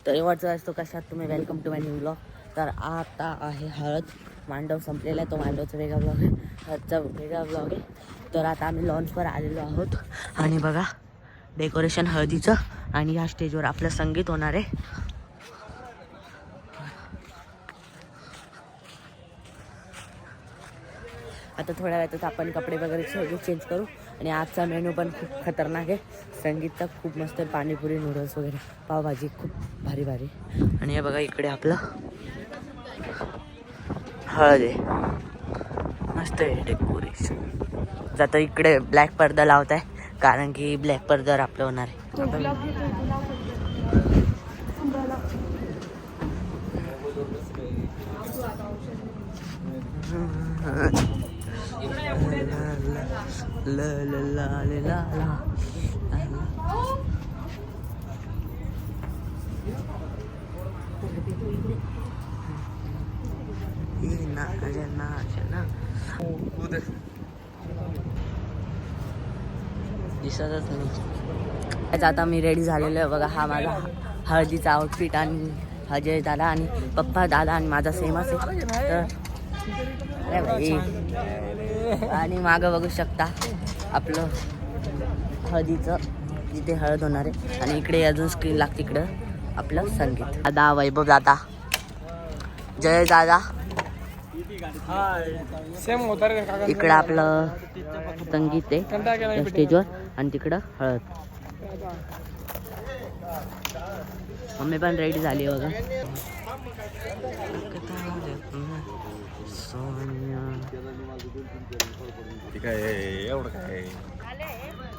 तर एवढाच असतो कशात तुम्ही welcome to my new blog. तर आता आहे हळद. मांडव संपलेला आहे, तो मांडवचा वेगळा ब्लॉग आहे, हळदचा वेगळा ब्लॉग आहे. तर आता आम्ही लॉन्चवर आलेलो आहोत आणि बघा डेकोरेशन हळदीचं आणि ह्या स्टेजवर आपलं संगीत होणार आहे. आता थोड्या वेळातच आपण कपडे वगैरे सगळे चेंज करू आणि आजचा मेनू पण खूप खतरनाक आहे. संगीतचा खूप मस्त आहे, पाणीपुरी नूडल्स वगैरे पावभाजी खूप भारी भारी. आणि हे बघा इकडे आपलं हळद आहे, मस्त आहे डेकोरेशन. जाता इकडे ब्लॅक पडदा लावत आहे कारण की ब्लॅक पडद्यावर आपलं होणार आहे. दिसतच नाही. आता मी रेडी झालेलो आहे बघा. हा माझा हळदीचा आउटफिट आणि अजय दादा आणि पप्पा दादा आणि माझा सेमच आहे. तर अरे भाई, आणि मागं बघू शकता आपलं हळदीचं जिथे हळद होणार आहे आणि इकडे अजून स्क्रीन लागते इकडं आपलं संगीत. दादा वैभव दादा, जय दादा. इकडं आपलं संगीत आहे स्टेजवर आणि तिकडं हळद. मम्मी पण रेडी झाली बघा.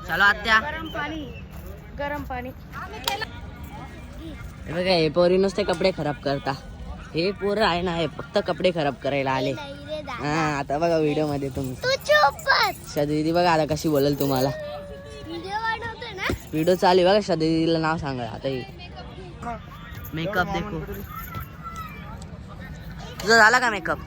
चलो आत्या, गरम पाणी. हे बघा हे पोरी नुसते कपडे खराब करता. हे पोरं आहे ना, हे फक्त कपडे खराब करायला आले. हा आता बघा व्हिडिओ मध्ये तुम्ही दीदी बघा आता कशी बोलेल तुम्हाला. व्हिडिओ चालू बघा. दीदीला नाव सांगा आता. मेकअप देखो. तुझा झाला का मेकअप?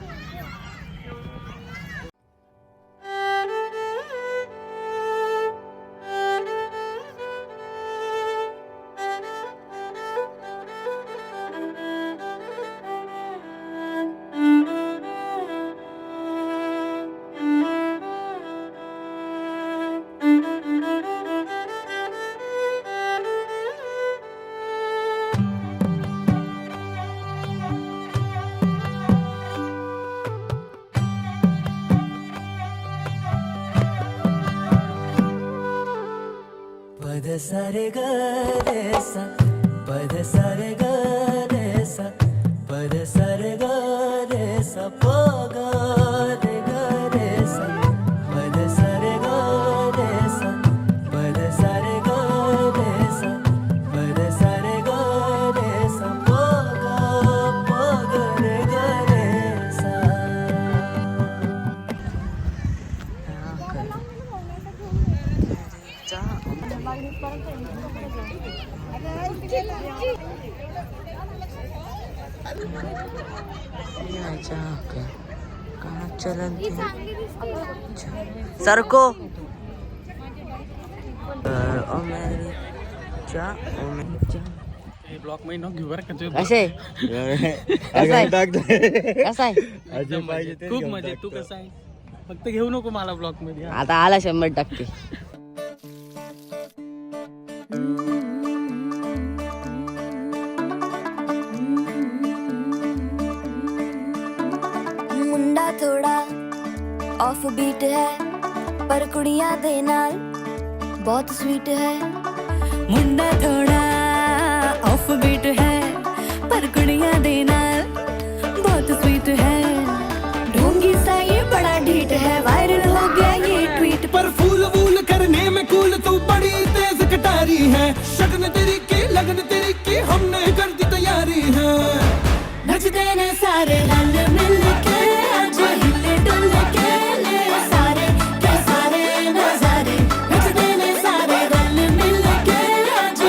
पद सारे ग रे सा, पद सारे ग रे सा, पद सारे ग रे सा, प ग रे ग रे सा, पद सारे ग रे सा, पद सारे ग रे सा, पद सारे ग रे सा, प ग रे ग रे सा. सरको ब्लॉक मध्ये घेऊ बरं का. कसे खूप मजा. तू कसं आहे? फक्त घेऊ नको मला ब्लॉक मध्ये. आता आला 100%. मुंडा थोड़ा ऑफ बीट है पर कुड़ियां दे नाल बहुत स्वीट है. मुंडा थोड़ा ऑफ बीट है पर कुड़ियां दे नाल बहुत स्वीट है. ढोंगी सा ये बड़ा ढीठ है, वायरल हो गया ये ट्वीट. पर फूल वूल करने में कूल तू बड़ी तेज कटारी है. शगन तेरी की लगन तेरी की हमने कर दी तैयारी है. नचते ने सारे रल मिल के आज हिले डुल के ले सारे के सारे नजारे. नचते ने सारे रल मिल के आज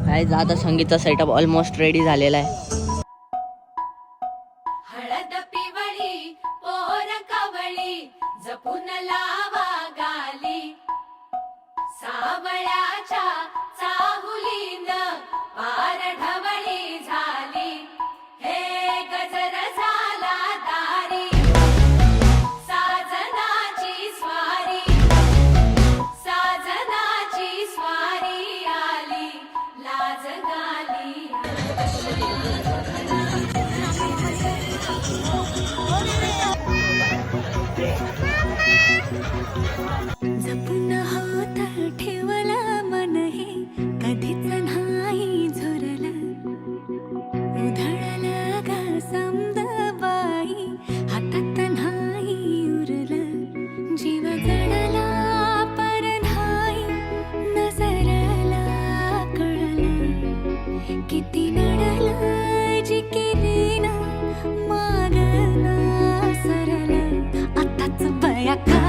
काय आता संगीतचा सेटअप ऑलमोस्ट रेडी झालेला आहे. हळद पिवळी पोर कवळी जपून लावा गाली सावळ्याच्या चाहुलीन पार ढवळी झाली हे गजर झाला दारी साजनाची स्वारी आली लाज गाली जपून होत ठेवला मन हे कधीच नाही झुरलं उधळलं ग समद बाई हातात नाही उरलं जीव जडला पर नाही नजरला कळलं किती नडलं जी केली ना मागना सरलं आताच बया का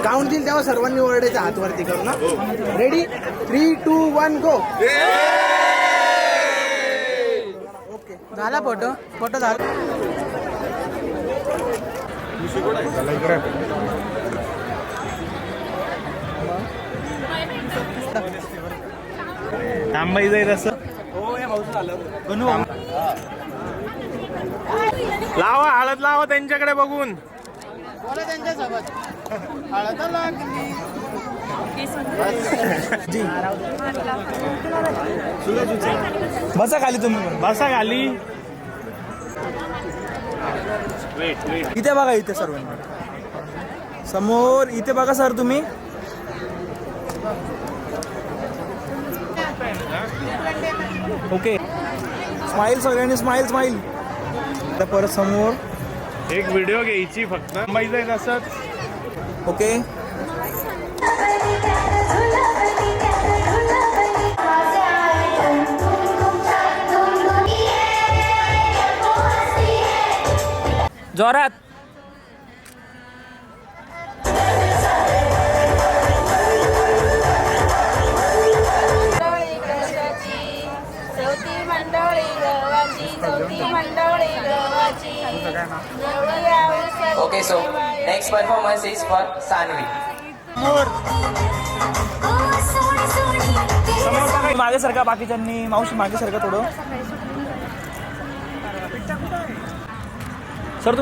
काउंट दिल तेव्हा सर्वांनी ओरडायचं हात वरती करू ना. रेडी 3, 2, 1 गो. ओके झाला फोटो झाला. थांबाई जाईल असं. लावा हळद लावा त्यांच्याकडे बघून. बोला त्यांच्यासोबत. हळद लागली. बसा खाली तुम्ही. बसा खाली. इथे बघा इथे सर्व समोर इथे बघा सर तुम्ही. ओके स्माइल सगळ्यांनी स्माइल स्माइल. परत समोर. एक व्हिडिओ घ्यायची फक्त. थांबाई जाईल असंच. ओके जोरात. Okay, so next performance is for Sanvi. मागे सारखा बाकीच्यांनी. मावशी मागे सारखा थोडं सर.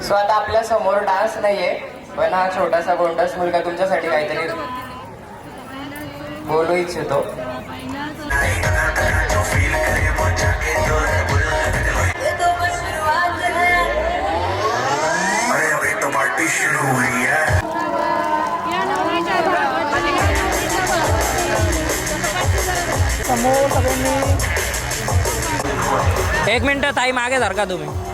सो आता आपल्या समोर डान्स नाहीये, पण हा छोटासा गोंडस मुलगा तुमच्यासाठी काहीतरी बोलू इच्छितो. एक मिनिट ताई मागे सारखा तुम्ही.